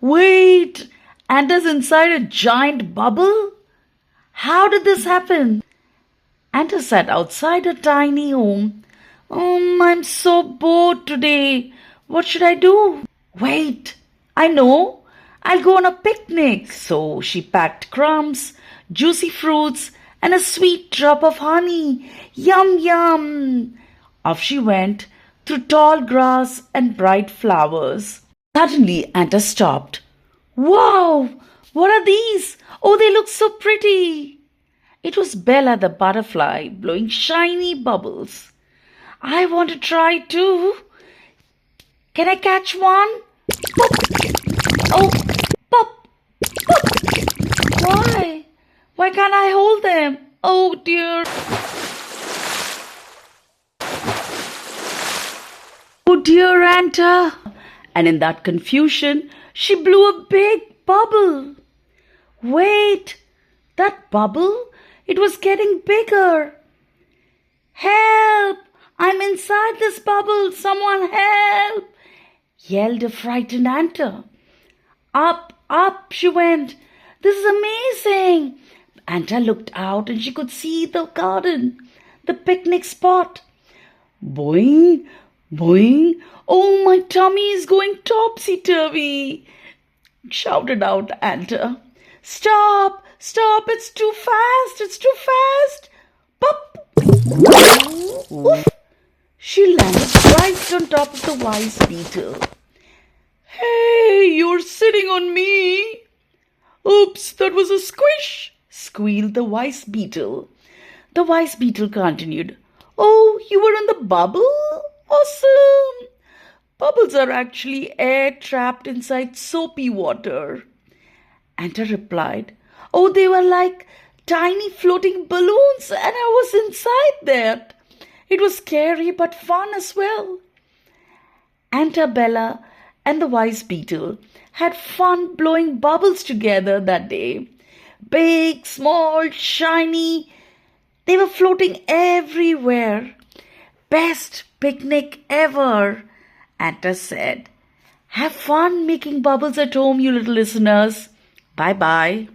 Wait, Anta's inside a giant bubble? How did this happen? Anta sat outside her tiny home. I'm so bored today. What should I do? Wait, I know. I'll go on a picnic. So she packed crumbs, juicy fruits, and a sweet drop of honey. Yum, yum. Off she went through tall grass and bright flowers. Suddenly, Anta stopped. Wow! What are these? Oh, they look so pretty. It was Bella the butterfly blowing shiny bubbles. I want to try too. Can I catch one? Pop! Oh, pop! Pop! Why? Why can't I hold them? Oh dear. Oh dear, Anta. And in that confusion, she blew a big bubble. Wait, that bubble? It was getting bigger. Help! I'm inside this bubble. Someone help! Yelled a frightened Anta. Up, up she went. This is amazing. Anta looked out and she could see the garden, the picnic spot. Boing, boing. Oh, my tummy is going topsy-turvy, shouted out Anta. Stop, stop, it's too fast. Pop! Oof! She landed right on top of the wise beetle. Hey, you're sitting on me. Oops, that was a squish, squealed the wise beetle. The wise beetle continued. Oh, you were in the bubble? Awesome! Bubbles are actually air trapped inside soapy water. Anta replied, oh, they were like tiny floating balloons and I was inside that. It was scary but fun as well. Anta, Bella and the wise beetle had fun blowing bubbles together that day. Big, small, shiny. They were floating everywhere. Best picnic ever, Anta said. Have fun making bubbles at home, you little listeners. Bye-bye.